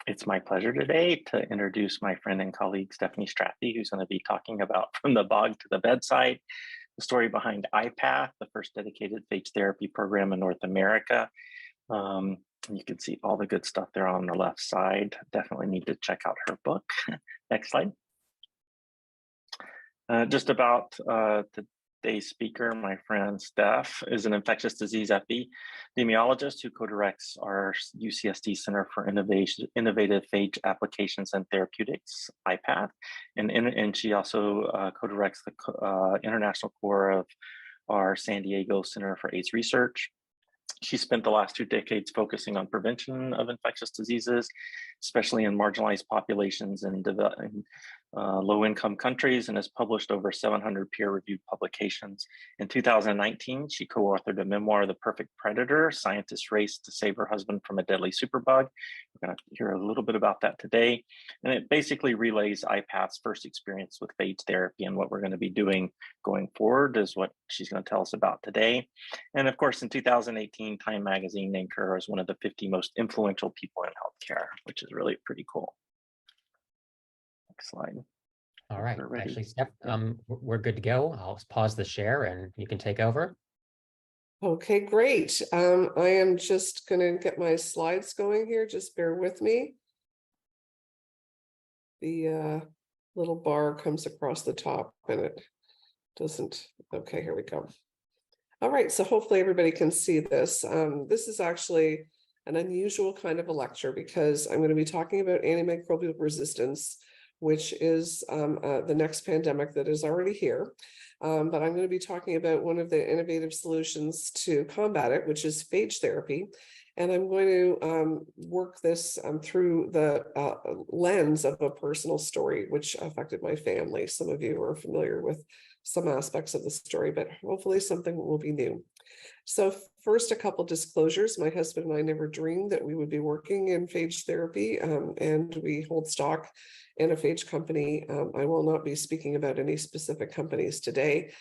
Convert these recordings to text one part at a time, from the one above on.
It's my pleasure today to introduce my friend and colleague Steffanie Strathdee, who's going to be talking about From the Bog to the Bedside, the story behind IPATH, the first dedicated phage therapy program in North America. You can see all the good stuff there on the left side. Definitely need to check out her book. Next slide. Just about today's speaker, my friend Steph is an infectious disease epidemiologist who co-directs our UCSD Center for Innovative Phage Applications and Therapeutics, IPATH, and she also co-directs the international core of our San Diego Center for AIDS Research. She spent the last 2 decades focusing on prevention of infectious diseases, especially in marginalized populations and low-income countries, and has published over 700 peer-reviewed publications. In 2019, she co-authored a memoir, The Perfect Predator, Scientists Race to Save Her Husband from a Deadly Superbug. We're going to hear a little bit about that today. And it basically relays IPATH's first experience with phage therapy, and what we're going to be doing going forward is what she's going to tell us about today. And of course, in 2018, Time Magazine named her as one of the 50 most influential people in healthcare, which is really pretty cool. Next slide. All right. Actually, Steph, we're good to go. I'll pause the share and you can take over. Okay, great. I am just going to get my slides going here. Just bear with me. The little bar comes across the top and it doesn't. Okay, here we go. All right, so hopefully everybody can see this. This is actually an unusual kind of a lecture because I'm going to be talking about antimicrobial resistance, which is the next pandemic that is already here. But I'm going to be talking about one of the innovative solutions to combat it, which is phage therapy. And I'm going to work this through the lens of a personal story, which affected my family. Some of you are familiar with some aspects of the story, but hopefully something will be new. So first, a couple disclosures. My husband and I never dreamed that we would be working in phage therapy, and we hold stock in a phage company. I will not be speaking about any specific companies today.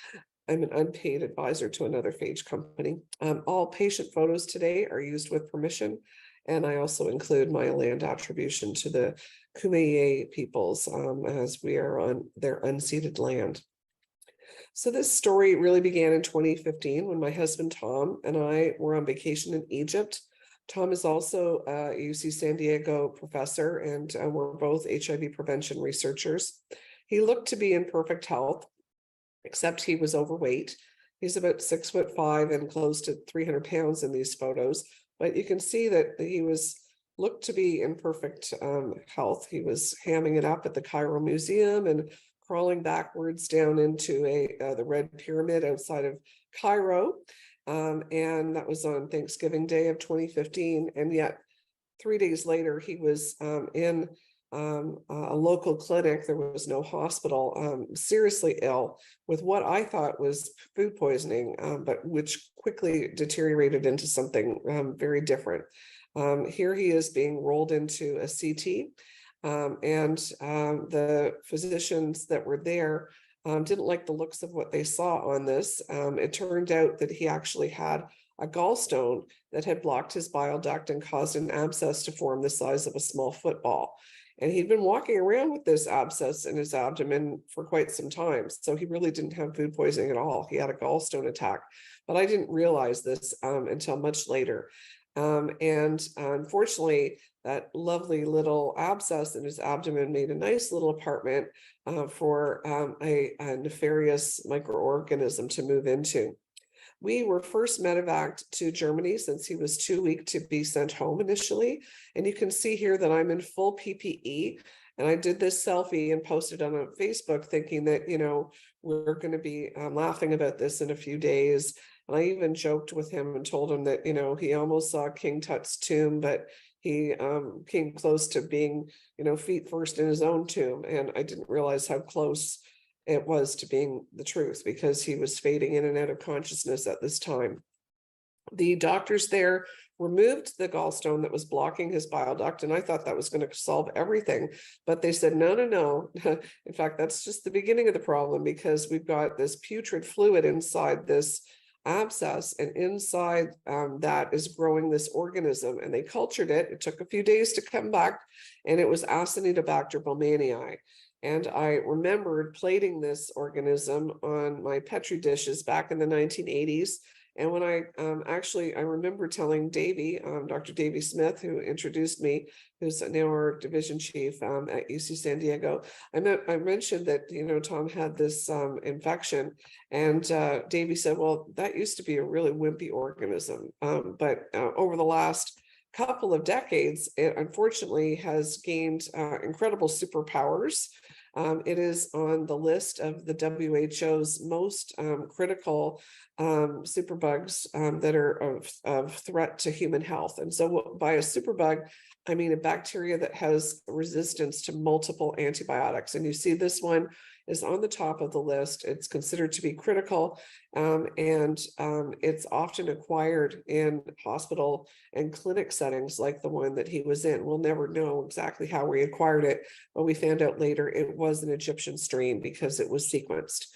I'm an unpaid advisor to another phage company. All patient photos today are used with permission, and I also include my land attribution to the Kumeyaay peoples as we are on their unceded land. So this story really began in 2015 when my husband Tom and I were on vacation in Egypt. Tom is also a UC San Diego professor, and we're both HIV prevention researchers. He looked to be in perfect health, except he was overweight. He's about 6'5" and close to 300 pounds in these photos, but you can see that he looked to be in perfect health. He was hamming it up at the Cairo Museum and crawling backwards down into the Red Pyramid outside of Cairo. And that was on Thanksgiving Day of 2015. And yet 3 days later, he was in a local clinic. There was no hospital, seriously ill with what I thought was food poisoning, but which quickly deteriorated into something very different. Here he is being rolled into a CT. And the physicians that were there didn't like the looks of what they saw on this. It turned out that he actually had a gallstone that had blocked his bile duct and caused an abscess to form the size of a small football. And he'd been walking around with this abscess in his abdomen for quite some time. So he really didn't have food poisoning at all. He had a gallstone attack. But I didn't realize this until much later. And unfortunately, that lovely little abscess in his abdomen made a nice little apartment for a nefarious microorganism to move into. We were first medevaced to Germany since he was too weak to be sent home initially. And you can see here that I'm in full PPE. And I did this selfie and posted on a Facebook thinking that, we're going to be laughing about this in a few days. And I even joked with him and told him that, he almost saw King Tut's tomb, but he came close to being, feet first in his own tomb. And I didn't realize how close it was to being the truth because he was fading in and out of consciousness at this time. The doctors there removed the gallstone that was blocking his bile duct, and I thought that was going to solve everything. But they said, no. In fact, that's just the beginning of the problem because we've got this putrid fluid inside this abscess, and inside that is growing this organism, and they cultured it. It took a few days to come back, and it was Acinetobacter baumannii. And I remembered plating this organism on my Petri dishes back in the 1980s. And when I I remember telling Davey, Dr. Davey Smith, who introduced me, who's now our division chief at UC San Diego, I mentioned that, Tom had this infection, and Davey said, well, that used to be a really wimpy organism. But over the last couple of decades, it unfortunately has gained incredible superpowers. It is on the list of the WHO's most critical superbugs that are of threat to human health. And so by a superbug, I mean a bacteria that has resistance to multiple antibiotics. And you see this one is on the top of the list. It's considered to be critical, and it's often acquired in hospital and clinic settings like the one that he was in. We'll never know exactly how we acquired it, but we found out later it was an Egyptian strain because it was sequenced.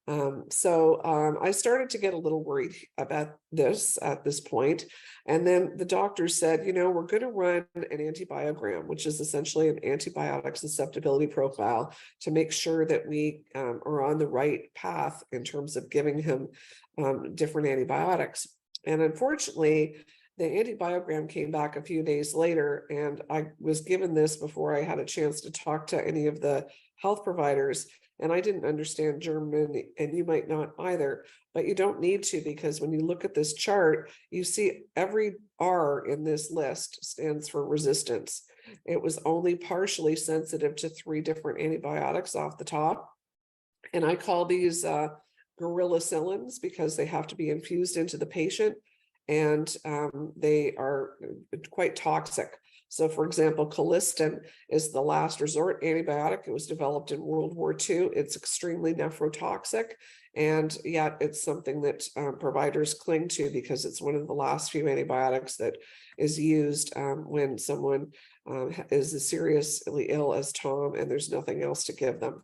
I started to get a little worried about this at this point. And then the doctor said, we're going to run an antibiogram, which is essentially an antibiotic susceptibility profile, to make sure that we are on the right path in terms of giving him different antibiotics. And unfortunately, the antibiogram came back a few days later, and I was given this before I had a chance to talk to any of the health providers. And I didn't understand German, and you might not either, but you don't need to, because when you look at this chart, you see every R in this list stands for resistance. It was only partially sensitive to 3 different antibiotics off the top. And I call these gorillacillins because they have to be infused into the patient, and they are quite toxic. So, for example, colistin is the last resort antibiotic. It was developed in World War II. It's extremely nephrotoxic, and yet it's something that providers cling to because it's one of the last few antibiotics that is used when someone is as seriously ill as Tom and there's nothing else to give them.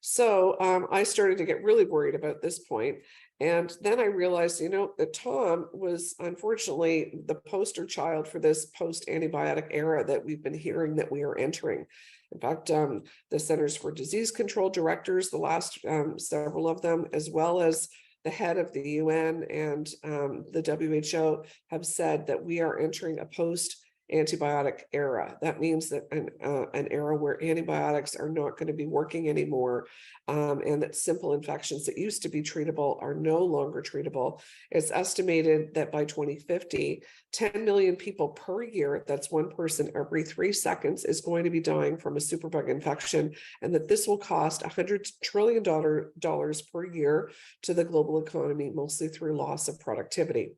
So I started to get really worried about this point. And then I realized, that Tom was unfortunately the poster child for this post-antibiotic era that we've been hearing that we are entering. In fact, the Centers for Disease Control directors, the last several of them, as well as the head of the UN and the WHO, have said that we are entering a post-antibiotic era. That means that an era where antibiotics are not going to be working anymore, and that simple infections that used to be treatable are no longer treatable. It's estimated that by 2050, 10 million people per year, that's one person every 3 seconds, is going to be dying from a superbug infection, and that this will cost $100 trillion per year to the global economy, mostly through loss of productivity.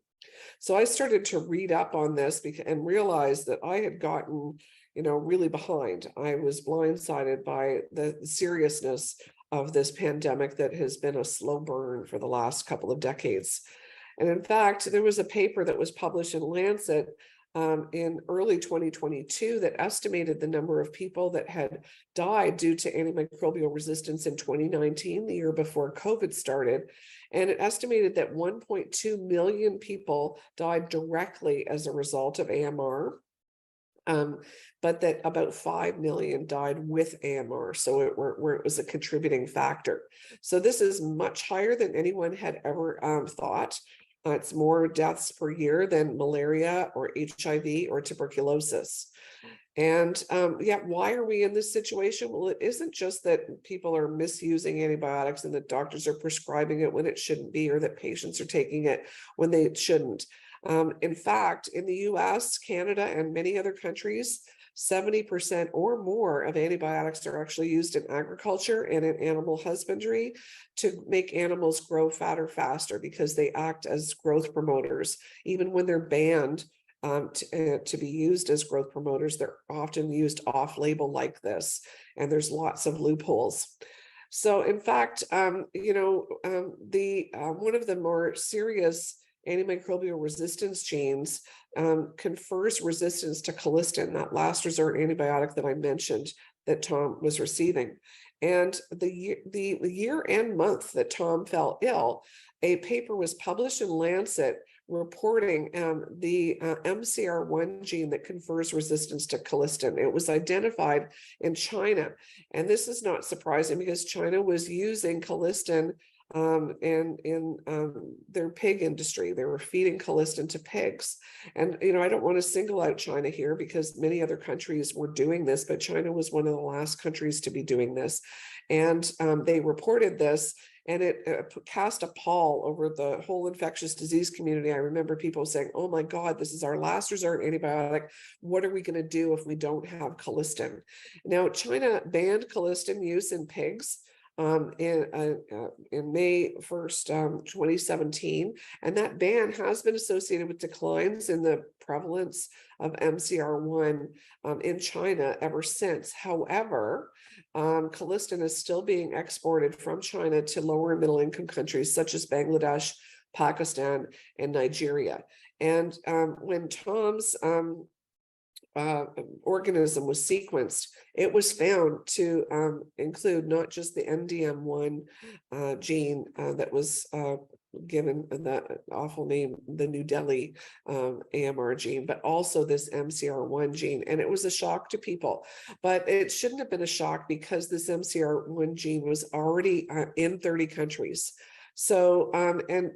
So I started to read up on this and realized that I had gotten, really behind. I was blindsided by the seriousness of this pandemic that has been a slow burn for the last couple of decades. And in fact, there was a paper that was published in Lancet in early 2022 that estimated the number of people that had died due to antimicrobial resistance in 2019, the year before COVID started. And it estimated that 1.2 million people died directly as a result of AMR, but that about 5 million died with AMR, so where it was a contributing factor. So this is much higher than anyone had ever thought. It's more deaths per year than malaria or HIV or tuberculosis. And yet, why are we in this situation? Well, it isn't just that people are misusing antibiotics and that doctors are prescribing it when it shouldn't be, or that patients are taking it when they shouldn't. In fact, in the US, Canada, and many other countries, 70% or more of antibiotics are actually used in agriculture and in animal husbandry to make animals grow fatter faster, because they act as growth promoters. Even when they're banned to be used as growth promoters, they're often used off-label like this, and there's lots of loopholes. So in fact, one of the more serious antimicrobial resistance genes confers resistance to colistin, that last resort antibiotic that I mentioned that Tom was receiving. And the year and month that Tom fell ill, a paper was published in Lancet reporting the MCR1 gene that confers resistance to colistin. It was identified in China. And this is not surprising because China was using colistin in their pig industry. They were feeding colistin to pigs. And, you know, I don't want to single out China here because many other countries were doing this, but China was one of the last countries to be doing this. And they reported this, and it cast a pall over the whole infectious disease community. I remember people saying, oh my God, this is our last resort antibiotic. What are we going to do if we don't have colistin? Now, China banned colistin use in pigs in May 1st, 2017. And that ban has been associated with declines in the prevalence of MCR1 in China ever since. However, colistin is still being exported from China to lower and middle income countries such as Bangladesh, Pakistan, and Nigeria. And when Tom's organism was sequenced, it was found to include not just the NDM1 gene that was given that awful name, the New Delhi AMR gene, but also this MCR1 gene. And it was a shock to people, but it shouldn't have been a shock because this MCR1 gene was already in 30 countries. So, and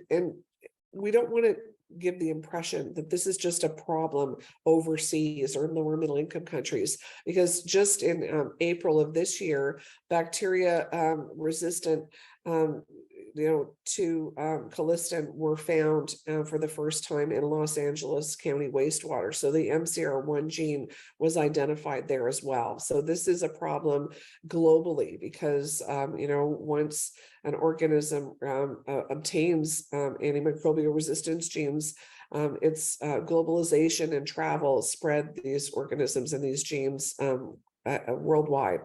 we don't want to give the impression that this is just a problem overseas or in lower middle income countries, because just in April of this year, bacteria resistant to colistin were found for the first time in Los Angeles County wastewater. So the MCR1 gene was identified there as well. So this is a problem globally because, once an organism obtains antimicrobial resistance genes, its globalization and travel spread these organisms and these genes worldwide.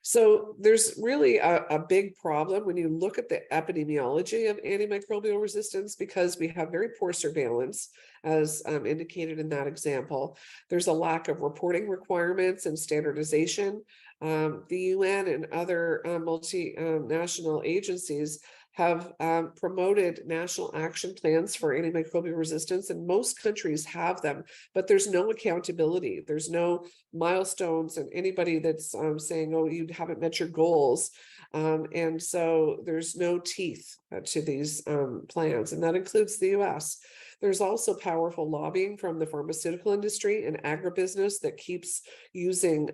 So there's really a big problem when you look at the epidemiology of antimicrobial resistance, because we have very poor surveillance, as indicated in that example. There's a lack of reporting requirements and standardization. The UN and other multinational agencies have promoted national action plans for antimicrobial resistance, and most countries have them, but there's no accountability. There's no milestones, and anybody that's saying, oh, you haven't met your goals. And so there's no teeth to these plans, and that includes the US. There's also powerful lobbying from the pharmaceutical industry and agribusiness that keeps using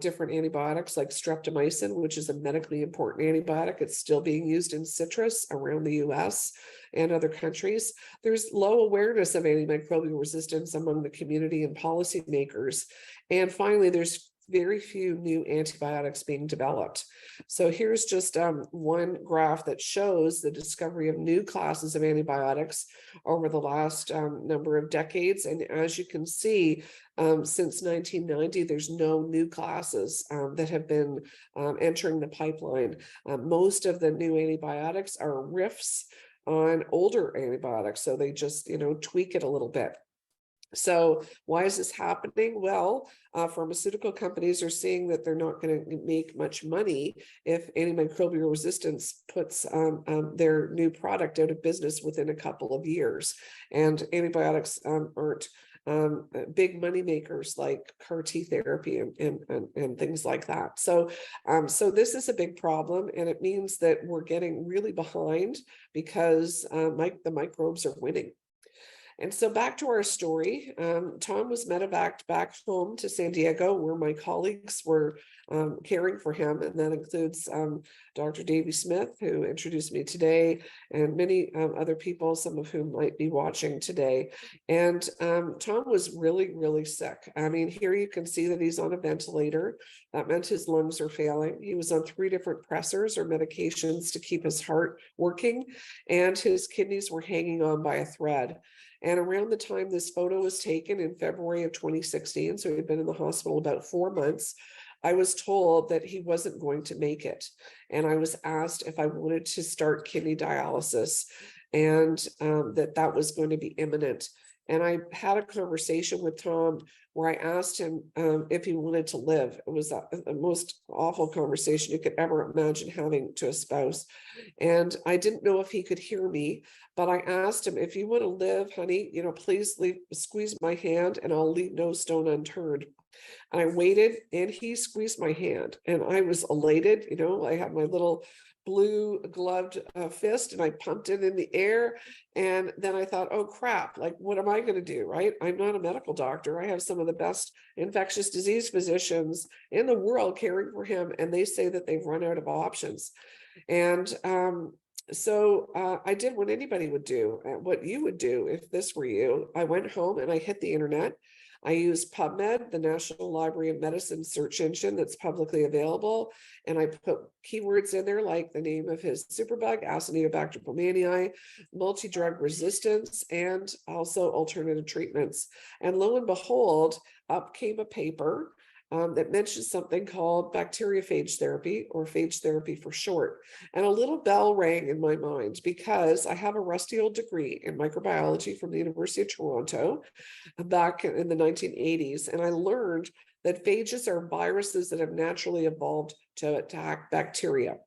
different antibiotics like streptomycin, which is a medically important antibiotic. It's still being used in citrus around the US and other countries. There's low awareness of antimicrobial resistance among the community and policymakers. And finally, there's very few new antibiotics being developed. So here's just one graph that shows the discovery of new classes of antibiotics over the last number of decades. And as you can see, since 1990, there's no new classes that have been entering the pipeline. Most of the new antibiotics are riffs on older antibiotics. So they just, tweak it a little bit. So why is this happening? Well, pharmaceutical companies are seeing that they're not going to make much money if antimicrobial resistance puts their new product out of business within a couple of years. And antibiotics aren't big money makers like CAR T therapy and things like that. So, so this is a big problem, and it means that we're getting really behind because the microbes are winning. And so back to our story, Tom was medevaced back home to San Diego, where my colleagues were caring for him. And that includes Dr. Davy Smith, who introduced me today, and many other people, some of whom might be watching today. And Tom was really, really sick. I mean, here you can see that he's on a ventilator. That meant his lungs are failing. He was on 3 different pressors or medications to keep his heart working, and his kidneys were hanging on by a thread. And around the time this photo was taken in February of 2016, so he'd been in the hospital about 4 months, I was told that he wasn't going to make it. And I was asked if I wanted to start kidney dialysis, and that was going to be imminent. And I had a conversation with Tom where I asked him if he wanted to live. It was the most awful conversation you could ever imagine having to a spouse. And I didn't know if he could hear me, but I asked him, if you want to live, honey, please squeeze my hand and I'll leave no stone unturned. And I waited and he squeezed my hand and I was elated. I had my little blue gloved fist and I pumped it in the air. And then I thought, oh crap, like, what am I going to do? Right? I'm not a medical doctor. I have some of the best infectious disease physicians in the world caring for him. And they say that they've run out of options. And so I did what anybody would do, what you would do if this were you. I went home and I hit the internet. I used PubMed, the National Library of Medicine search engine that's publicly available. And I put keywords in there like the name of his superbug, Acinetobacter baumannii, multi-drug resistance, and also alternative treatments. And lo and behold, up came a paper that mentions something called bacteriophage therapy, or phage therapy for short. And a little bell rang in my mind because I have a rusty old degree in microbiology from the University of Toronto back in the 1980s. And I learned that phages are viruses that have naturally evolved to attack bacteria.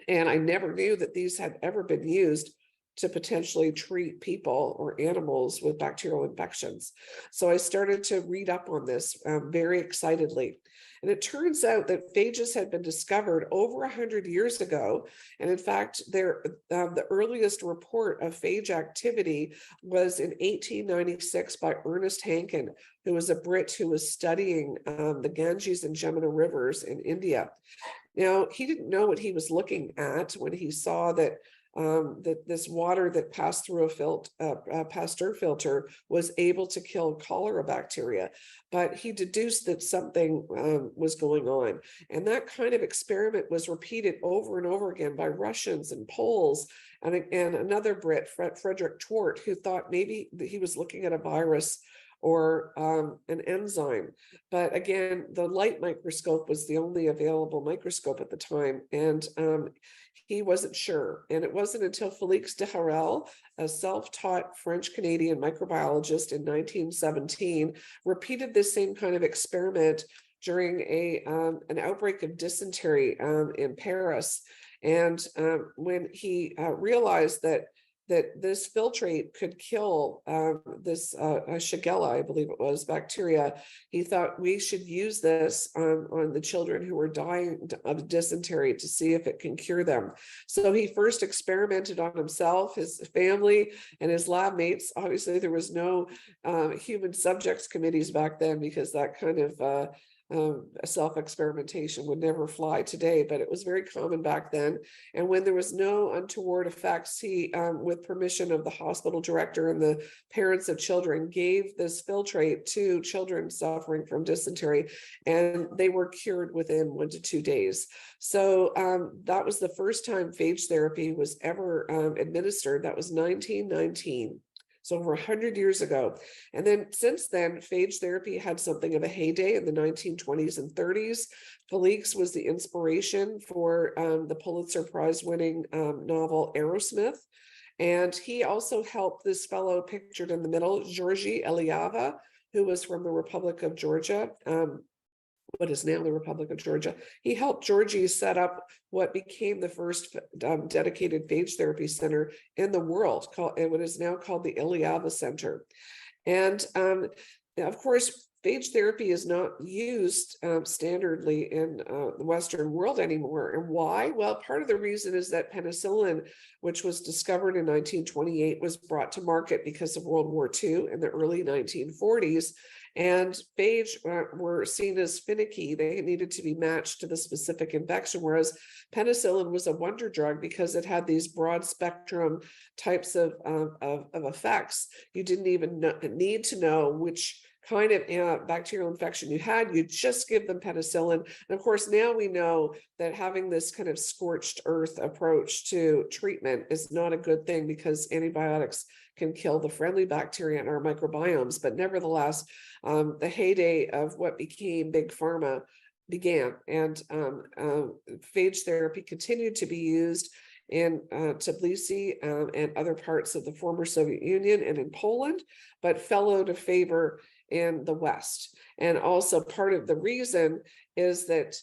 And I never knew that these had ever been used to potentially treat people or animals with bacterial infections. So I started to read up on this very excitedly. And it turns out that phages had been discovered over 100 years ago. And in fact, the earliest report of phage activity was in 1896 by Ernest Hankin, who was a Brit who was studying the Ganges and Jamuna rivers in India. Now, he didn't know what he was looking at when he saw that this water that passed through a Pasteur filter was able to kill cholera bacteria, but he deduced that something was going on. And that kind of experiment was repeated over and over again by Russians and Poles and another Brit, Frederick Twort, who thought maybe that he was looking at a virus or an enzyme. But again, the light microscope was the only available microscope at the time. And he wasn't sure. And it wasn't until Félix de Harel, a self-taught French-Canadian microbiologist in 1917, repeated this same kind of experiment during an outbreak of dysentery in Paris. And when he realized that this filtrate could kill this Shigella, I believe it was, bacteria, he thought we should use this on the children who were dying of dysentery to see if it can cure them. So he first experimented on himself, his family, and his lab mates. Obviously, there was no human subjects committees back then because that kind of self-experimentation would never fly today, but it was very common back then. And when there was no untoward effects, he, with permission of the hospital director and the parents of children, gave this filtrate to children suffering from dysentery, and they were cured within 1 to 2 days. So that was the first time phage therapy was ever administered. That was 1919. So over 100 years ago. And then since then, phage therapy had something of a heyday in the 1920s and 30s. Félix was the inspiration for the Pulitzer Prize winning novel Aerosmith. And he also helped this fellow pictured in the middle, Georgi Eliava, who was from the Republic of Georgia, what is now the Republic of Georgia. He helped Georgie set up what became the first dedicated phage therapy center in the world, what is now called the Eliava Center. And of course, phage therapy is not used standardly in the Western world anymore. And why? Well, part of the reason is that penicillin, which was discovered in 1928, was brought to market because of World War II in the early 1940s. And phage were seen as finicky. They needed to be matched to the specific infection, whereas penicillin was a wonder drug because it had these broad spectrum types of effects. You didn't even need to know which kind of bacterial infection you had. You just give them penicillin. And of course, now we know that having this kind of scorched earth approach to treatment is not a good thing because antibiotics can kill the friendly bacteria in our microbiomes. But nevertheless, the heyday of what became big pharma began, and phage therapy continued to be used in Tbilisi and other parts of the former Soviet Union and in Poland, but fell out of favor in the West. And also part of the reason is that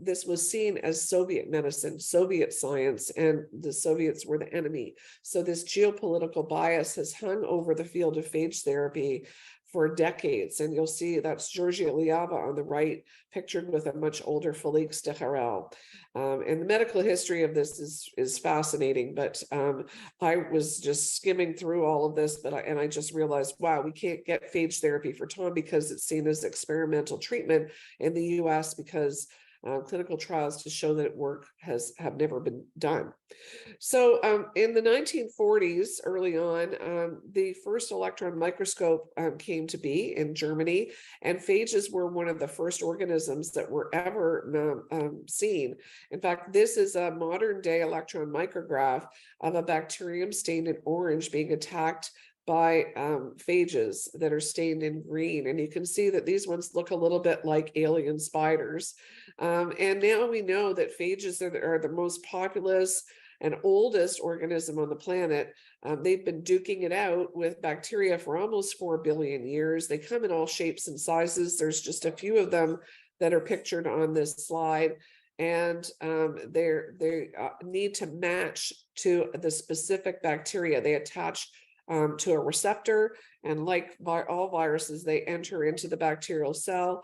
this was seen as Soviet medicine, Soviet science, and the Soviets were the enemy. So this geopolitical bias has hung over the field of phage therapy for decades. And you'll see that's Georgia Liava on the right, pictured with a much older Felix de Harel. And the medical history of this is fascinating, but I was just skimming through all of this, and I just realized, wow, we can't get phage therapy for Tom because it's seen as experimental treatment in the US because clinical trials to show that it have never been done. So in the 1940s, early on, the first electron microscope came to be in Germany, and phages were one of the first organisms that were ever seen. In fact, this is a modern day electron micrograph of a bacterium stained in orange being attacked by phages that are stained in green. And you can see that these ones look a little bit like alien spiders. And now we know that phages are the most populous and oldest organism on the planet. They've been duking it out with bacteria for almost 4 billion years. They come in all shapes and sizes. There's just a few of them that are pictured on this slide. And they need to match to the specific bacteria. They attach to a receptor, and like all viruses, they enter into the bacterial cell.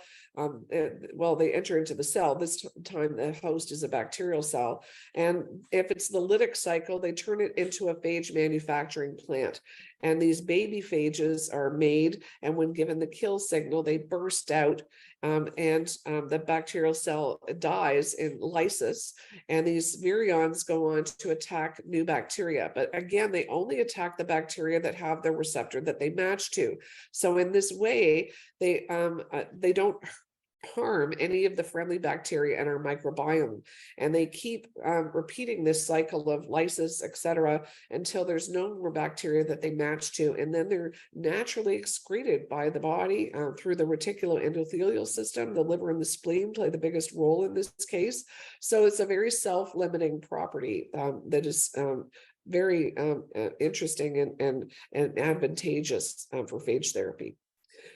They enter into the cell. This time the host is a bacterial cell. And if it's the lytic cycle, they turn it into a phage manufacturing plant. And these baby phages are made, and when given the kill signal, they burst out, and the bacterial cell dies in lysis. And these virions go on to attack new bacteria. But again, they only attack the bacteria that have the receptor that they match to. So in this way, they don't harm any of the friendly bacteria in our microbiome, and they keep repeating this cycle of lysis, etc., until there's no more bacteria that they match to, and then they're naturally excreted by the body through the reticuloendothelial system. The liver and the spleen play the biggest role in this case. So it's a very self-limiting property that is very interesting and advantageous for phage therapy.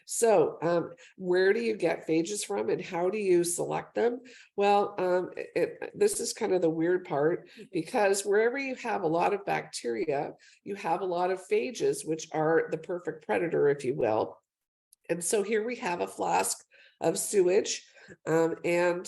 So where do you get phages from, and how do you select them? Well, this is kind of the weird part, because wherever you have a lot of bacteria, you have a lot of phages, which are the perfect predator, if you will. And so here we have a flask of sewage, and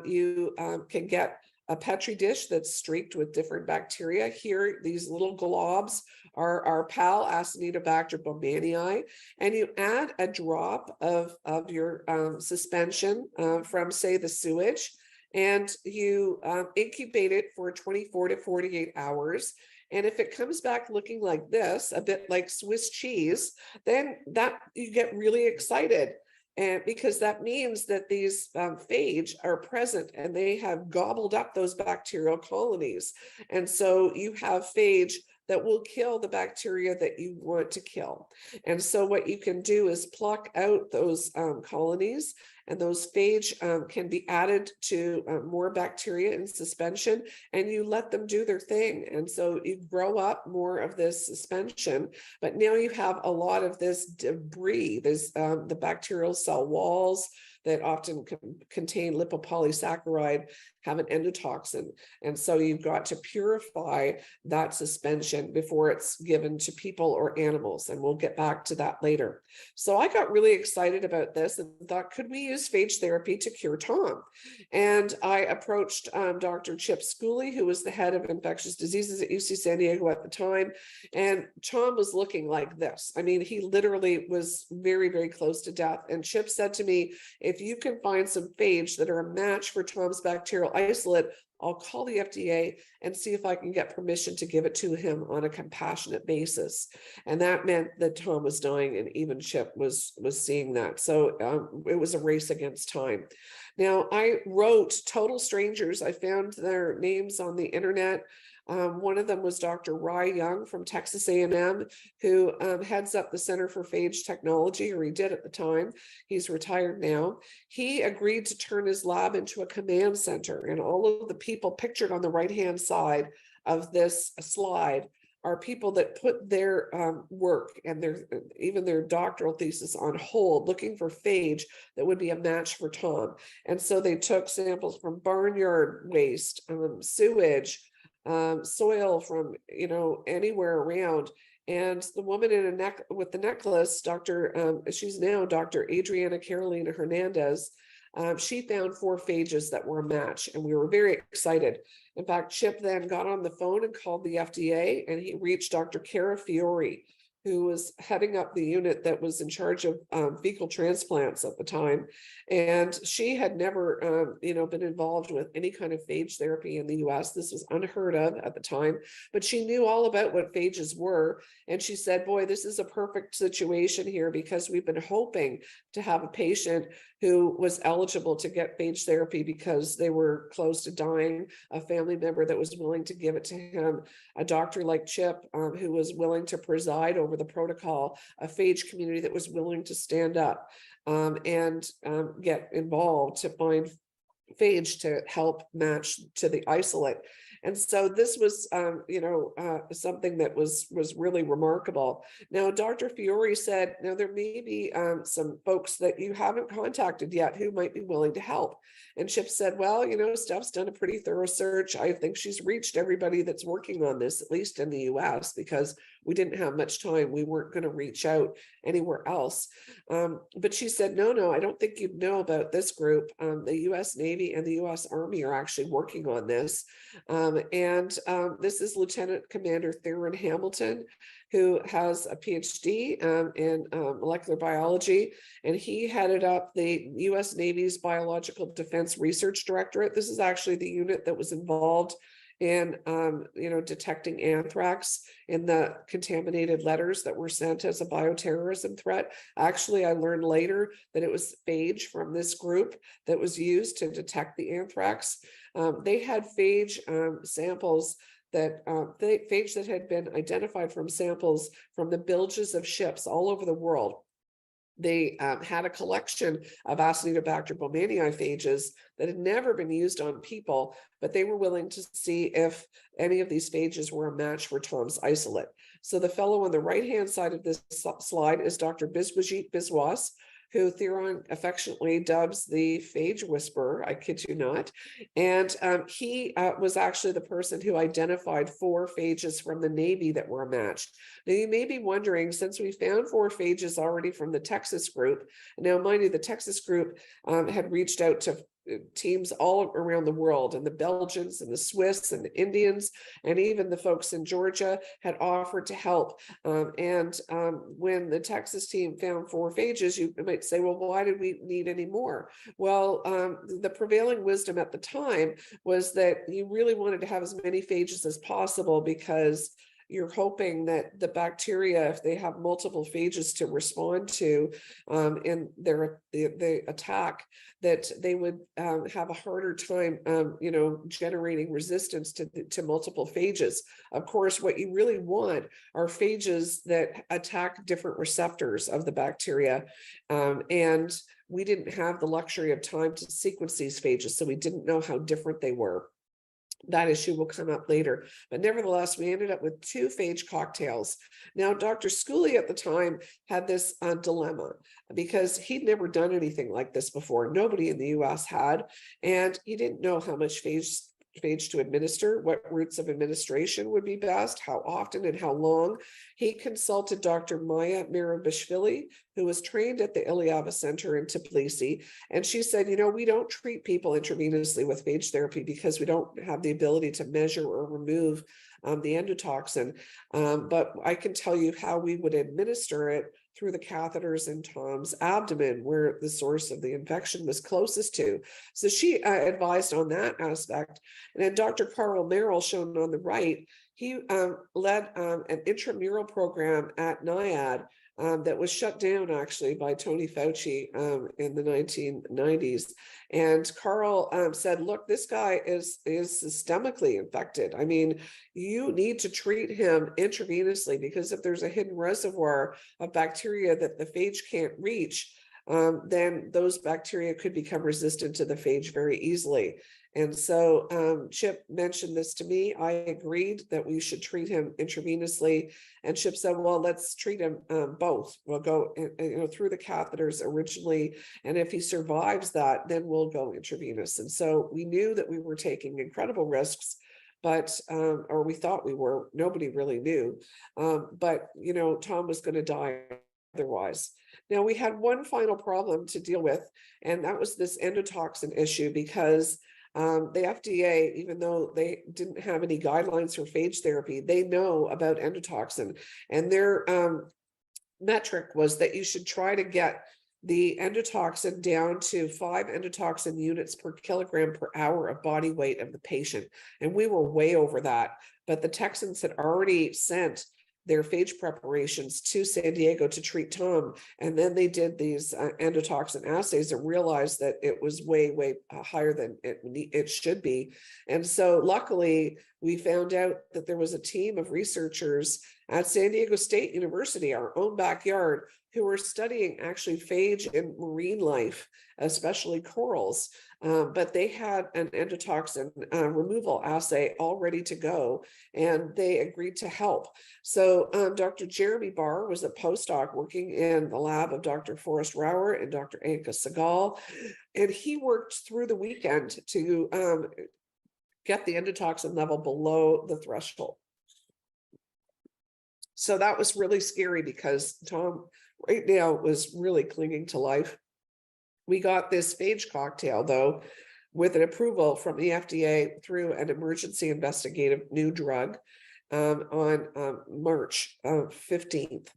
you can get a Petri dish that's streaked with different bacteria. Here, these little globs are our pal Acinetobacter baumannii, and you add a drop of your suspension from, say, the sewage, and you incubate it for 24 to 48 hours. And if it comes back looking like this, a bit like Swiss cheese, then that you get really excited. And because that means that these phage are present and they have gobbled up those bacterial colonies. And so you have phage that will kill the bacteria that you want to kill. And so what you can do is pluck out those colonies, and those phage can be added to more bacteria in suspension, and you let them do their thing. And so you grow up more of this suspension, but now you have a lot of this debris. There's the bacterial cell walls that often contain lipopolysaccharide have an endotoxin. And so you've got to purify that suspension before it's given to people or animals. And we'll get back to that later. So I got really excited about this and thought, could we use phage therapy to cure Tom? And I approached Dr. Chip Schooley, who was the head of infectious diseases at UC San Diego at the time. And Tom was looking like this. I mean, he literally was very, very close to death. And Chip said to me, if you can find some phage that are a match for Tom's bacterial isolate, I'll call the FDA and see if I can get permission to give it to him on a compassionate basis. And that meant that Tom was dying, and even Chip was seeing that. So it was a race against time. Now, I wrote total strangers. I found their names on the internet. One of them was Dr. Rai Young from Texas A&M, who heads up the Center for Phage Technology, or he did at the time. He's retired now. He agreed to turn his lab into a command center, and all of the people pictured on the right-hand side of this slide are people that put their work and even their doctoral thesis on hold, looking for phage that would be a match for Tom. And so they took samples from barnyard waste, sewage, soil from anywhere around. And the woman in a neck with the necklace, she's now Dr. Adriana Carolina Hernandez. She found 4 phages that were a match, and we were very excited. In fact, Chip then got on the phone and called the FDA, and he reached Dr. Cara Fiore, who was heading up the unit that was in charge of fecal transplants at the time. And she had never, been involved with any kind of phage therapy in the US. This was unheard of at the time, but she knew all about what phages were. And she said, boy, this is a perfect situation here, because we've been hoping to have a patient who was eligible to get phage therapy because they were close to dying, a family member that was willing to give it to him, a doctor like Chip, who was willing to preside over the protocol, a phage community that was willing to stand up and get involved to find phage to help match to the isolate. And so this was, something that was really remarkable. Now, Dr. Fiore said, now there may be some folks that you haven't contacted yet who might be willing to help. And Chip said, well, Steph's done a pretty thorough search. I think she's reached everybody that's working on this, at least in the US, because we didn't have much time. We weren't going to reach out anywhere else. But she said, no, I don't think you'd know about this group. The US Navy and the US Army are actually working on this. This is Lieutenant Commander Theron Hamilton, who has a PhD in molecular biology, and he headed up the US Navy's Biological Defense Research Directorate. This is actually the unit that was involved in detecting anthrax in the contaminated letters that were sent as a bioterrorism threat. Actually, I learned later that it was phage from this group that was used to detect the anthrax. They had phage samples phage that had been identified from samples from the bilges of ships all over the world. They had a collection of Acinetobacter baumannii phages that had never been used on people, but they were willing to see if any of these phages were a match for Tom's isolate. So the fellow on the right-hand side of this slide is Dr. Biswajit Biswas, who Theron affectionately dubs the phage whisperer, I kid you not. And he was actually the person who identified 4 phages from the Navy that were a match. Now, you may be wondering, since we found 4 phages already from the Texas group, now mind you, the Texas group had reached out to teams all around the world, and the Belgians and the Swiss and the Indians, and even the folks in Georgia had offered to help. When the Texas team found 4 phages, you might say, well, why did we need any more? Well, the prevailing wisdom at the time was that you really wanted to have as many phages as possible, because you're hoping that the bacteria, if they have multiple phages to respond to in the attack, that they would have a harder time, generating resistance to multiple phages. Of course, what you really want are phages that attack different receptors of the bacteria. And we didn't have the luxury of time to sequence these phages, so we didn't know how different they were. That issue will come up later. But nevertheless, we ended up with 2 phage cocktails. Now, Dr. Schooley at the time had this dilemma, because he'd never done anything like this before. Nobody in the US had, and he didn't know how much phage to administer, what routes of administration would be best, how often and how long. He consulted Dr. Maya Mirabishvili, who was trained at the Iliava Center in Tbilisi, and she said, we don't treat people intravenously with phage therapy because we don't have the ability to measure or remove the endotoxin, but I can tell you how we would administer it through the catheters in Tom's abdomen, where the source of the infection was closest to. So she advised on that aspect. And then Dr. Carl Merrill, shown on the right, he led an intramural program at NIAID that was shut down actually by Tony Fauci in the 1990s. And Carl said, look, this guy is systemically infected. I mean, you need to treat him intravenously, because if there's a hidden reservoir of bacteria that the phage can't reach, then those bacteria could become resistant to the phage very easily. And so Chip mentioned this to me. I agreed that we should treat him intravenously. And Chip said, well, let's treat him both. We'll go through the catheters originally. And if he survives that, then we'll go intravenous. And so we knew that we were taking incredible risks, but or we thought we were. Nobody really knew. But Tom was going to die otherwise. Now we had one final problem to deal with, and that was this endotoxin issue, because the FDA, even though they didn't have any guidelines for phage therapy, they know about endotoxin, and their metric was that you should try to get the endotoxin down to 5 endotoxin units per kilogram per hour of body weight of the patient. And we were way over that, but the Texans had already sent their phage preparations to San Diego to treat Tom. And then they did these endotoxin assays and realized that it was way, way higher than it should be. And so luckily, we found out that there was a team of researchers at San Diego State University, our own backyard, who were studying actually phage in marine life, especially corals. But they had an endotoxin removal assay all ready to go, and they agreed to help. So Dr. Jeremy Barr was a postdoc working in the lab of Dr. Forrest Rauer and Dr. Anka Segal, and he worked through the weekend to get the endotoxin level below the threshold. So that was really scary because Tom right now was really clinging to life. We got this phage cocktail, though, with an approval from the FDA through an emergency investigative new drug on March 15th.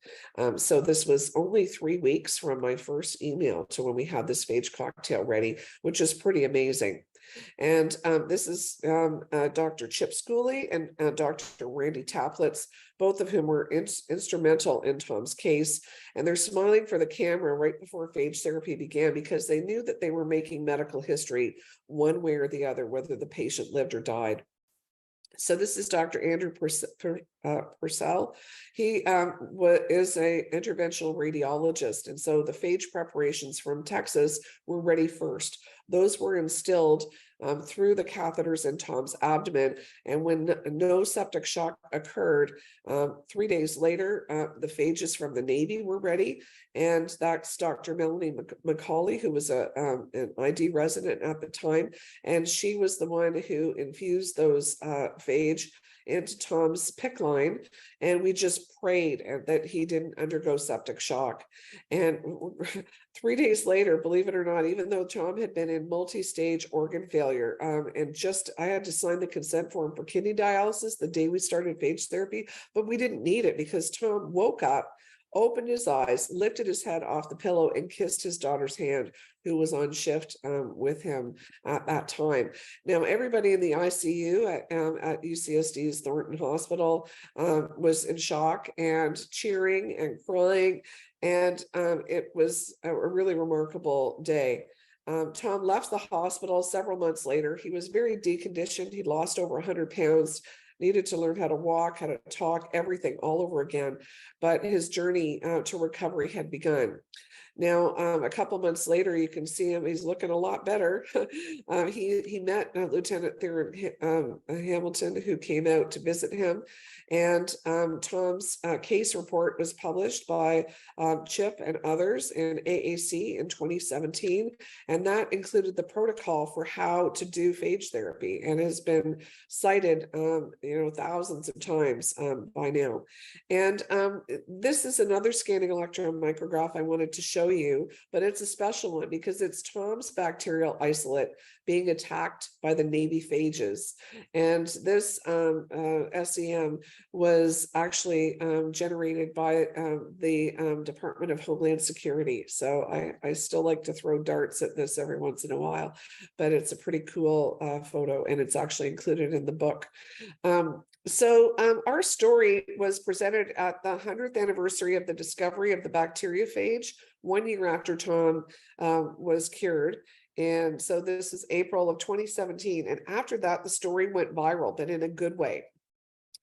So this was only 3 weeks from my first email to when we had this phage cocktail ready, which is pretty amazing. And this is Dr. Chip Schooley and Dr. Randy Taplitz, both of whom were instrumental in Tom's case. And they're smiling for the camera right before phage therapy began, because they knew that they were making medical history one way or the other, whether the patient lived or died. So this is Dr. Andrew Purcell. He is an interventional radiologist. And so the phage preparations from Texas were ready first. Those were instilled through the catheters in Tom's abdomen. And when no septic shock occurred, 3 days later, the phages from the Navy were ready. And that's Dr. Melanie McCauley, who was an ID resident at the time. And she was the one who infused those phage into Tom's PICC line, and we just prayed that he didn't undergo septic shock. And 3 days later, believe it or not, even though Tom had been in multi-stage organ failure, and I had to sign the consent form for kidney dialysis the day we started phage therapy, but we didn't need it because Tom woke up, opened his eyes, lifted his head off the pillow, and kissed his daughter's hand, who was on shift with him at that time. Now, everybody in the ICU at UCSD's Thornton Hospital was in shock and cheering and crying, and it was a really remarkable day. Tom left the hospital several months later. He was very deconditioned. He lost over 100 pounds, needed to learn how to walk, how to talk, everything all over again. But his journey to recovery had begun. Now, a couple months later, you can see him. He's looking a lot better. He met Lieutenant Theron Hamilton, who came out to visit him. And Tom's case report was published by Chip and others in AAC in 2017. And that included the protocol for how to do phage therapy, and has been cited thousands of times by now. And this is another scanning electron micrograph I wanted to show you, but it's a special one because it's Tom's bacterial isolate being attacked by the Navy phages. And this SEM was actually generated by the Department of Homeland Security. So I still like to throw darts at this every once in a while, but it's a pretty cool photo, and it's actually included in the book. So our story was presented at the 100th anniversary of the discovery of the bacteriophage, 1 year after Tom was cured. And so this is April of 2017. And after that, the story went viral, but in a good way.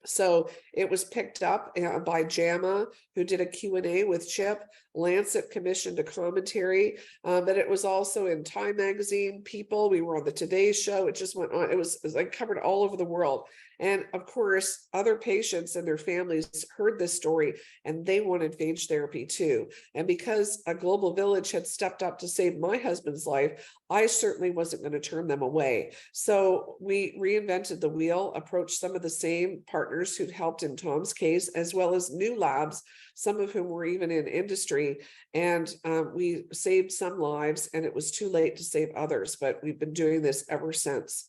So it was picked up by JAMA, who did a Q&A with Chip. Lancet commissioned a commentary, but it was also in Time Magazine, People. We were on the Today Show. It just went on. It was like covered all over the world. And of course, other patients and their families heard this story and they wanted phage therapy too. And because a global village had stepped up to save my husband's life, I certainly wasn't going to turn them away. So we reinvented the wheel, approached some of the same partners who'd helped in Tom's case, as well as new labs, some of whom were even in industry. And we saved some lives, and it was too late to save others, but we've been doing this ever since.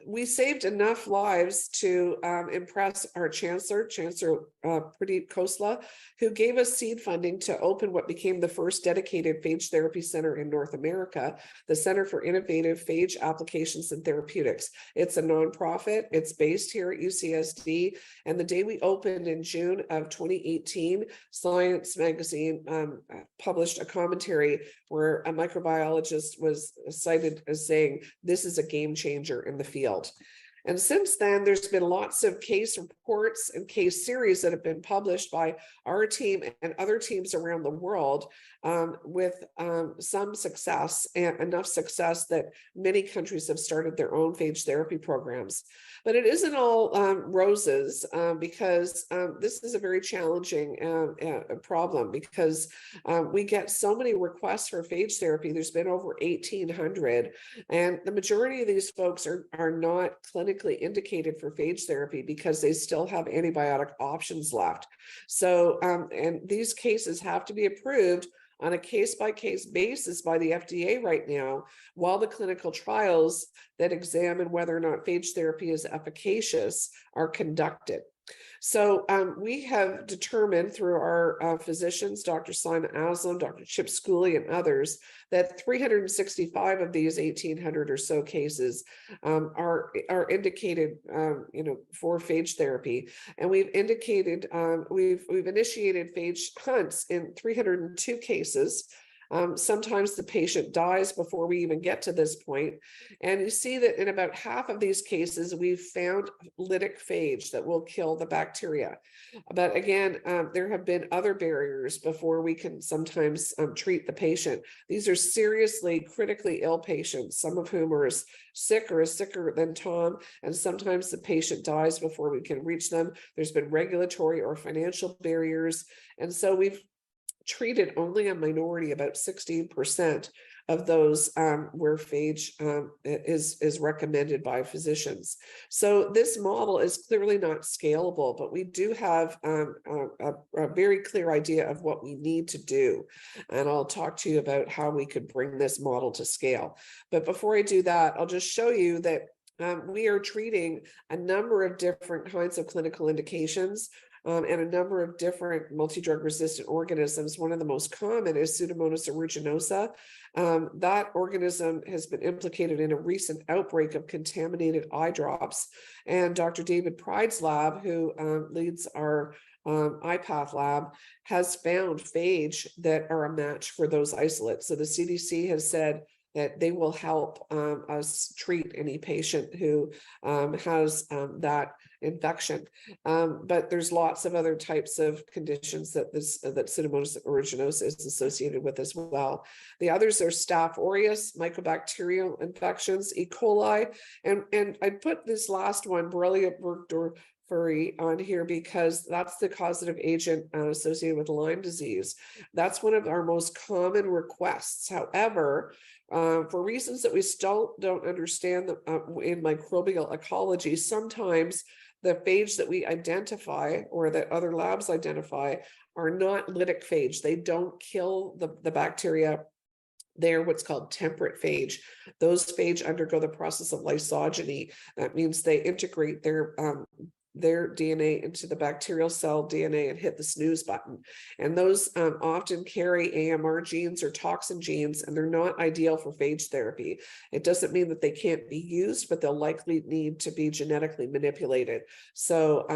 We saved enough lives to impress our Chancellor Pradeep Khosla, who gave us seed funding to open what became the first dedicated phage therapy center in North America, the Center for Innovative Phage Applications and Therapeutics. It's a nonprofit. It's based here at UCSD. And the day we opened in June of 2018, Science Magazine published a commentary where a microbiologist was cited as saying, this is a game changer in the field. And since then, there's been lots of case reports and case series that have been published by our team and other teams around the world with some success, and enough success that many countries have started their own phage therapy programs. But it isn't all roses, because this is a very challenging problem, because we get so many requests for phage therapy. There's been over 1,800, and the majority of these folks are not clinically indicated for phage therapy because they still have antibiotic options left. So, and these cases have to be approved on a case-by-case basis by the FDA right now, while the clinical trials that examine whether or not phage therapy is efficacious are conducted. So we have determined through our physicians, Dr. Simon Aslam, Dr. Chip Schooley, and others, that 365 of these 1,800 or so cases are indicated, for phage therapy. And we've indicated, we've initiated phage hunts in 302 cases. Sometimes the patient dies before we even get to this point. And you see that in about half of these cases, we've found lytic phage that will kill the bacteria. But again, there have been other barriers before we can sometimes treat the patient. These are seriously, critically ill patients, some of whom are as sick or as sicker than Tom. And sometimes the patient dies before we can reach them. There's been regulatory or financial barriers. And so we've treated only a minority, about 16% of those where phage is recommended by physicians. So this model is clearly not scalable, but we do have a very clear idea of what we need to do. And I'll talk to you about how we could bring this model to scale. But before I do that, I'll just show you that we are treating a number of different kinds of clinical indications and a number of different multi-drug resistant organisms. One of the most common is Pseudomonas aeruginosa. That organism has been implicated in a recent outbreak of contaminated eye drops. And Dr. David Pride's lab, who leads our IPATH lab, has found phage that are a match for those isolates. So the CDC has said that they will help us treat any patient who has that infection. But there's lots of other types of conditions that that Pseudomonas aeruginosa is associated with as well. The others are Staph aureus, mycobacterial infections, E. coli, and I put this last one, Borrelia burgdorferi, on here because that's the causative agent associated with Lyme disease. That's one of our most common requests. However, for reasons that we still don't understand in microbial ecology, sometimes the phage that we identify or that other labs identify are not lytic phage. They don't kill the bacteria. They're what's called temperate phage. Those phage undergo the process of lysogeny. That means they integrate their DNA into the bacterial cell DNA and hit the snooze button. And those often carry AMR genes or toxin genes, and they're not ideal for phage therapy. It doesn't mean that they can't be used, but they'll likely need to be genetically manipulated. So,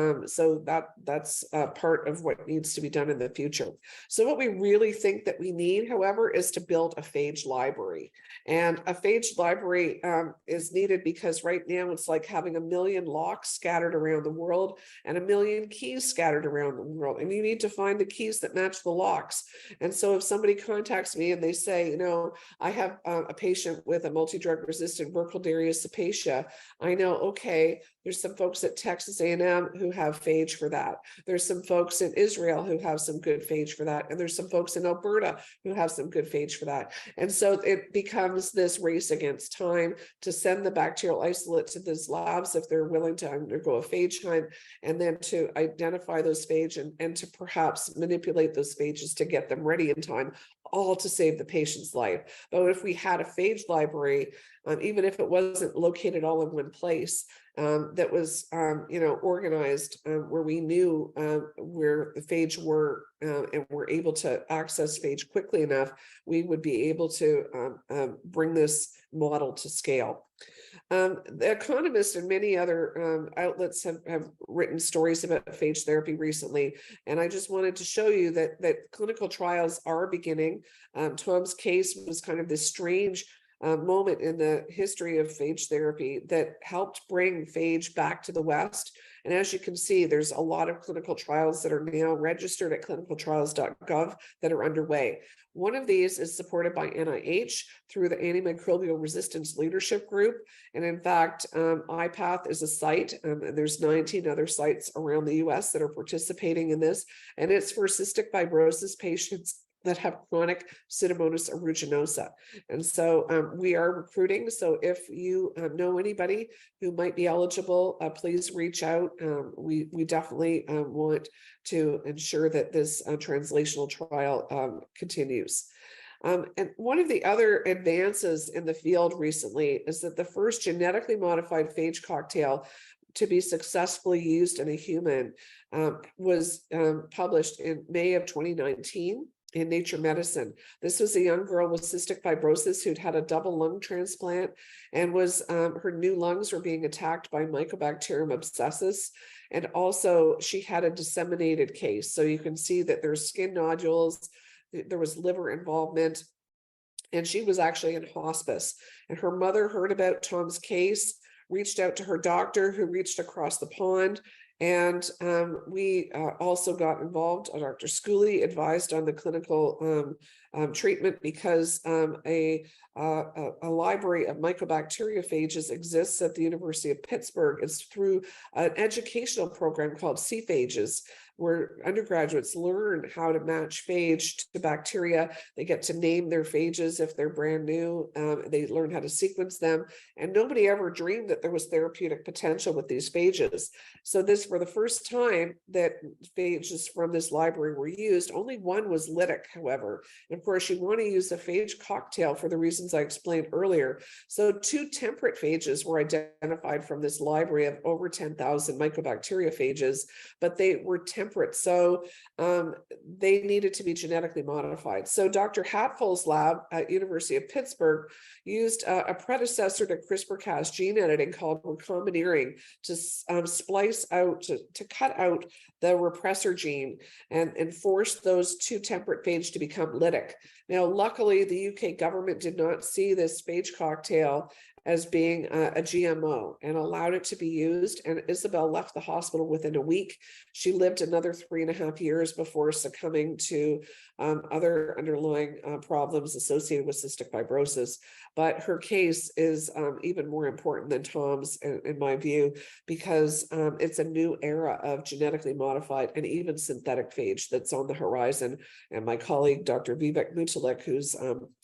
that's part of what needs to be done in the future. So what we really think that we need, however, is to build a phage library. And a phage library is needed because right now it's like having a million locks scattered around the world. world and a million keys scattered around the world. And you need to find the keys that match the locks. And so if somebody contacts me and they say, you know, I have a patient with a multi-drug resistant Burkholderia cepacia, I know, okay, there's some folks at Texas A&M who have phage for that. There's some folks in Israel who have some good phage for that. And there's some folks in Alberta who have some good phage for that. And so it becomes this race against time to send the bacterial isolate to these labs if they're willing to undergo a phage hunt, and then to identify those phage and to perhaps manipulate those phages to get them ready in time, all to save the patient's life. But if we had a phage library, even if it wasn't located all in one place, that was, you know, organized where we knew where the phage were and were able to access phage quickly enough, we would be able to bring this model to scale. The Economist and many other outlets have written stories about phage therapy recently, and I just wanted to show you that clinical trials are beginning. Tom's case was kind of this strange moment in the history of phage therapy that helped bring phage back to the West. And as you can see, there's a lot of clinical trials that are now registered at clinicaltrials.gov that are underway. One of these is supported by NIH through the Antimicrobial Resistance Leadership Group. And in fact, IPATH is a site, and there's 19 other sites around the US that are participating in this. And it's for cystic fibrosis patients that have chronic Pseudomonas aeruginosa. And so we are recruiting. So if you know anybody who might be eligible, please reach out. We definitely want to ensure that this translational trial continues. And one of the other advances in the field recently is that the first genetically modified phage cocktail to be successfully used in a human was published in May of 2019. In Nature Medicine. This was a young girl with cystic fibrosis who'd had a double lung transplant and was her new lungs were being attacked by Mycobacterium abscessus. And also she had a disseminated case. So you can see that there's skin nodules, there was liver involvement, and she was actually in hospice. And her mother heard about Tom's case, reached out to her doctor who reached across the pond. And we also got involved. Dr. Schooley advised on the clinical treatment because a library of mycobacteriophages exists at the University of Pittsburgh. It's through an educational program called C-phages, where undergraduates learn how to match phage to bacteria. They get to name their phages if they're brand new. They learn how to sequence them. And nobody ever dreamed that there was therapeutic potential with these phages. So this, for the first time that phages from this library were used, only one was lytic, however. And of course, you want to use a phage cocktail for the reasons I explained earlier. So 2 temperate phages were identified from this library of over 10,000 mycobacteriophages, but they were temperate. So they needed to be genetically modified. So Dr. Hatfull's lab at University of Pittsburgh used a predecessor to CRISPR-Cas gene editing called recombinering to splice out, to cut out the repressor gene and force those 2 temperate phage to become lytic. Now, luckily, the UK government did not see this phage cocktail as being a GMO and allowed it to be used. And Isabel left the hospital within a week. She lived another 3.5 years before succumbing to other underlying problems associated with cystic fibrosis. But her case is even more important than Tom's, in my view, because it's a new era of genetically modified and even synthetic phage that's on the horizon. And my colleague, Dr. Vivek Mutalik, who's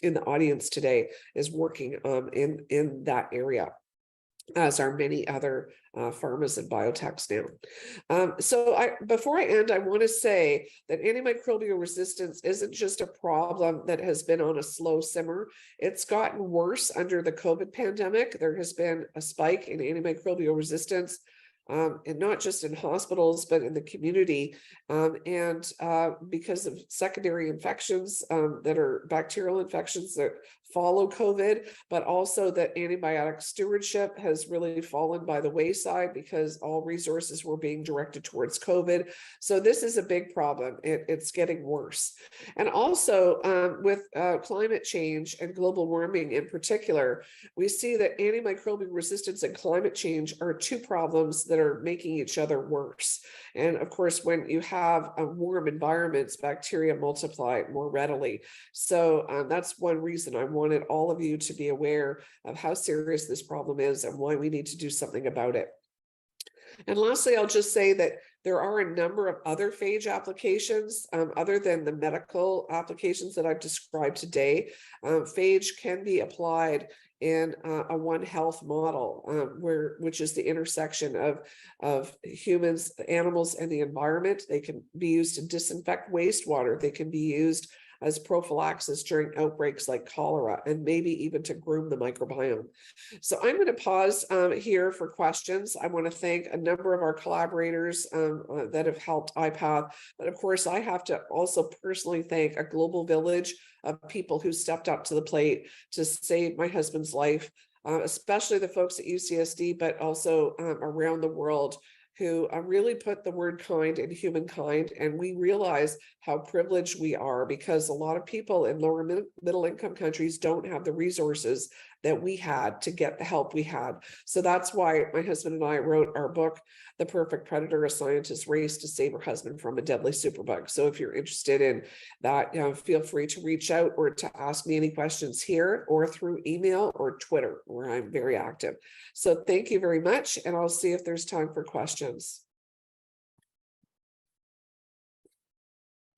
in the audience today, is working in that area, as are many other pharmas and biotechs now. Before I end, I want to say that antimicrobial resistance isn't just a problem that has been on a slow simmer. It's gotten worse under the COVID pandemic. There has been a spike in antimicrobial resistance, and not just in hospitals, but in the community. Because of secondary infections that are bacterial infections that follow COVID, but also that antibiotic stewardship has really fallen by the wayside because all resources were being directed towards COVID. So this is a big problem. It's getting worse. And also with climate change and global warming in particular, we see that antimicrobial resistance and climate change are two problems that are making each other worse. And of course, when you have warm environments, bacteria multiply more readily. So that's one reason I wanted all of you to be aware of how serious this problem is and why we need to do something about it. And lastly, I'll just say that there are a number of other phage applications other than the medical applications that I've described today. Phage can be applied in a One Health model, which is the intersection of humans, animals, and the environment. They can be used to disinfect wastewater. They can be used as prophylaxis during outbreaks like cholera, and maybe even to groom the microbiome. So I'm going to pause here for questions. I want to thank a number of our collaborators that have helped IPATH, but of course I have to also personally thank a global village of people who stepped up to the plate to save my husband's life, especially the folks at UCSD, but also around the world, who really put the word kind in humankind. And we realize how privileged we are, because a lot of people in lower middle income countries don't have the resources that we had to get the help we had. So that's why my husband and I wrote our book, The Perfect Predator, A Scientist's Race to Save Her Husband from a Deadly Superbug. So if you're interested in that, feel free to reach out or to ask me any questions here or through email or Twitter, where I'm very active. So thank you very much. And I'll see if there's time for questions.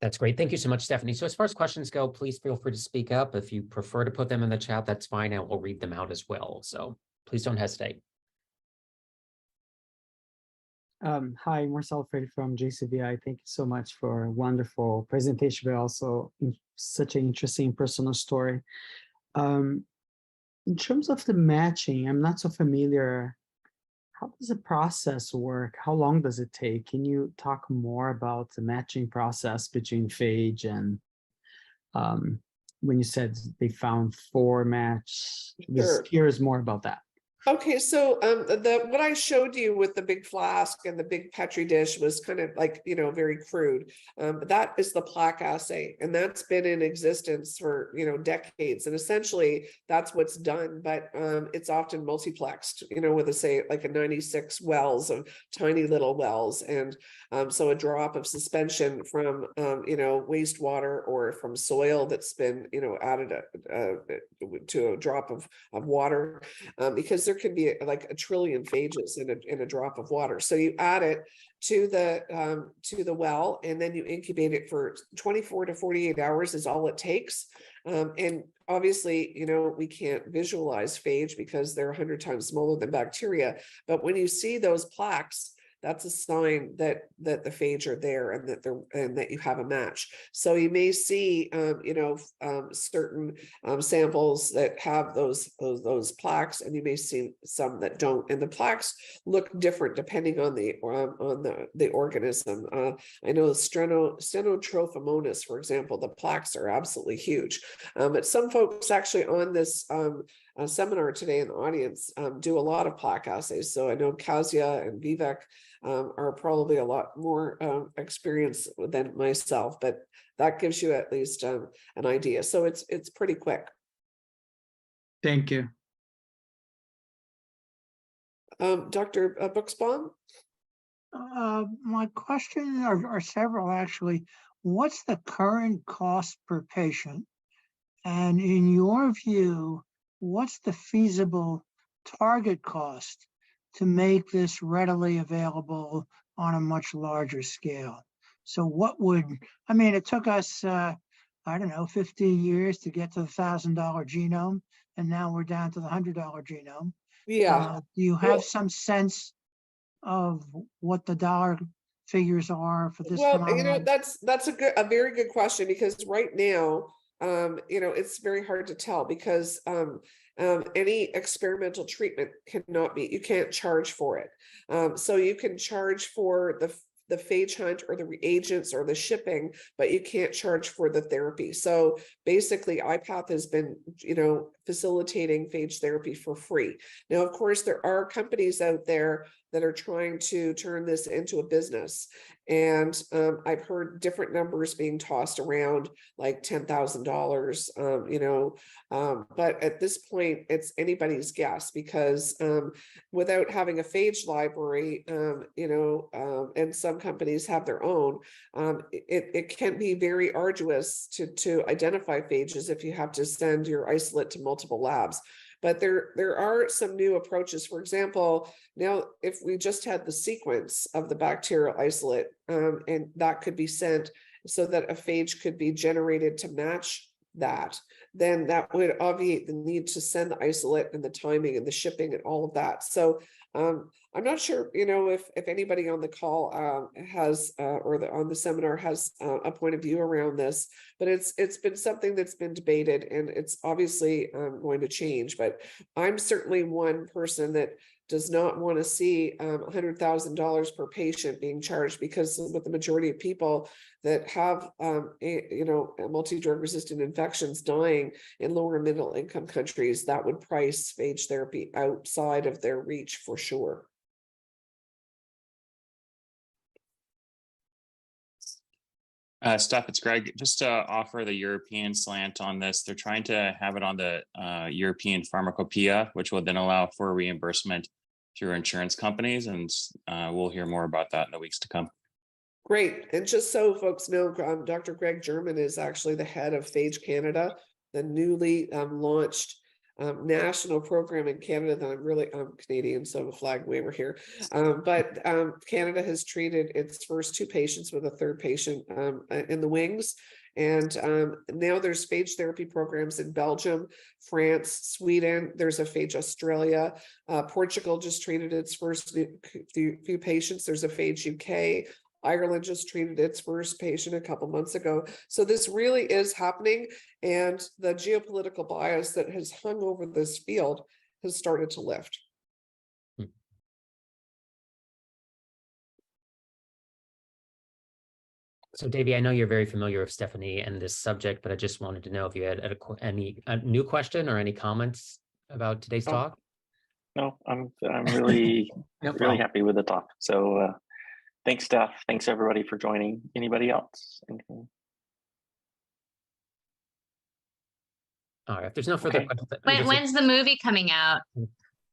That's great. Thank you so much, Steffanie. So as far as questions go, please feel free to speak up. If you prefer to put them in the chat, that's fine. And we'll read them out as well. So please don't hesitate. Hi, Marcel Freire from JCVI. Thank you so much for a wonderful presentation, but also such an interesting personal story. In terms of the matching, I'm not so familiar. How does the process work? How long does it take? Can you talk more about the matching process between phage and when you said they found 4 match? Sure. Just curious more about that. Okay, so what I showed you with the big flask and the big Petri dish was kind of like, very crude. That is the plaque assay, and that's been in existence for, decades. And essentially that's what's done, but it's often multiplexed, with like a 96 wells of tiny little wells. And so a drop of suspension from, wastewater or from soil that's been, added to a drop of water, because there can be like a trillion phages in a drop of water. So you add it to the well, and then you incubate it for 24 to 48 hours is all it takes. And obviously, we can't visualize phage because they're 100 times smaller than bacteria. But when you see those plaques, that's a sign that the phage are there and that you have a match. So you may see, certain samples that have those plaques, and you may see some that don't. And the plaques look different depending on the organism. I know Stenotrophomonas, for example, the plaques are absolutely huge. But some folks actually on this seminar today in the audience do a lot of plaque assays. So I know Kazia and Vivek are probably a lot more experienced than myself, but that gives you at least an idea. So it's pretty quick. Thank you. Dr. Buxbaum? My question are several actually. What's the current cost per patient? And in your view, what's the feasible target cost to make this readily available on a much larger scale? So it took us, 50 years to get to the $1,000 genome, and now we're down to the $100 genome. Yeah. Do you have some sense of what the dollar figures are for this phenomenon? That's a very good question, because right now, it's very hard to tell, because any experimental treatment you can't charge for it. So you can charge for the phage hunt or the reagents or the shipping, but you can't charge for the therapy. So basically IPATH has been, facilitating phage therapy for free. Now, of course, there are companies out there that are trying to turn this into a business. And I've heard different numbers being tossed around, like $10,000, but at this point, it's anybody's guess, because without having a phage library, and some companies have their own, it can be very arduous to identify phages if you have to send your isolate to multiple labs. But there are some new approaches. For example, now if we just had the sequence of the bacterial isolate, and that could be sent so that a phage could be generated to match that, then that would obviate the need to send the isolate and the timing and the shipping and all of that. So I'm not sure, if anybody on the call has on the seminar has a point of view around this, but it's been something that's been debated, and it's obviously going to change. But I'm certainly one person that does not want to see $100,000 per patient being charged, because with the majority of people that have multi-drug resistant infections dying in lower and middle income countries, that would price phage therapy outside of their reach for sure. Steph, it's Greg. Just to offer the European slant on this, they're trying to have it on the European pharmacopoeia, which will then allow for reimbursement through insurance companies, and we'll hear more about that in the weeks to come. Great. And just so folks know, Dr. Greg German is actually the head of Phage Canada, the newly launched national program in Canada that I'm Canadian, so I'm a flag waver here. But Canada has treated its first 2 patients with a 3rd patient in the wings. And now there's phage therapy programs in Belgium, France, Sweden. There's a phage Australia. Portugal just treated its first few patients. There's a phage UK. Ireland just treated its first patient a couple months ago. So this really is happening, and the geopolitical bias that has hung over this field has started to lift. So Davey, I know you're very familiar with Steffanie and this subject, but I just wanted to know if you had any new question or any comments about today's talk. No, I'm really really happy with the talk. So thanks, Steph. Thanks everybody for joining. Anybody else? Anything? All right, if there's no further questions. When's the movie coming out?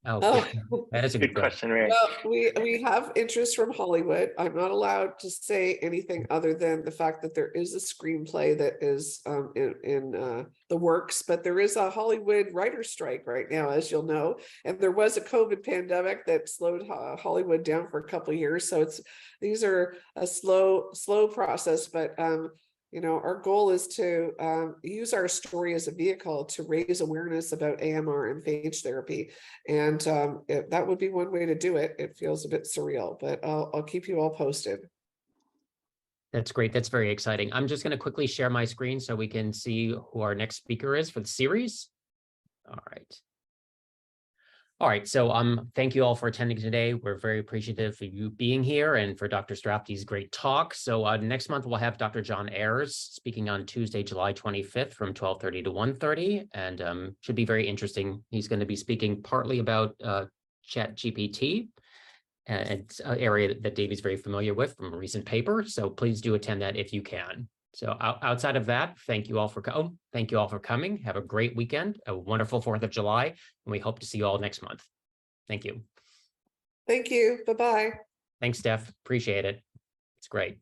Oh, that is a Good question, Mary. Well, we have interest from Hollywood. I'm not allowed to say anything other than the fact that there is a screenplay that is in the works, but there is a Hollywood writer's strike right now, as you'll know, and there was a COVID pandemic that slowed Hollywood down for a couple of years. So these are a slow process, but our goal is to use our story as a vehicle to raise awareness about AMR and phage therapy. And that would be one way to do it. It feels a bit surreal, but I'll keep you all posted. That's great. That's very exciting. I'm just going to quickly share my screen so we can see who our next speaker is for the series. All right. All right, so thank you all for attending today. We're very appreciative for you being here and for Dr. Strathdee's great talk. So next month we'll have Dr. John Ayers speaking on Tuesday, July 25th from 12:30 to 1:30, and should be very interesting. He's going to be speaking partly about ChatGPT, and it's an area that Davey's very familiar with from a recent paper. So please do attend that if you can. So outside of that, thank you all for coming. Have a great weekend, a wonderful 4th of July, and we hope to see you all next month. Thank you. Thank you. Bye-bye. Thanks, Steph. Appreciate it. It's great.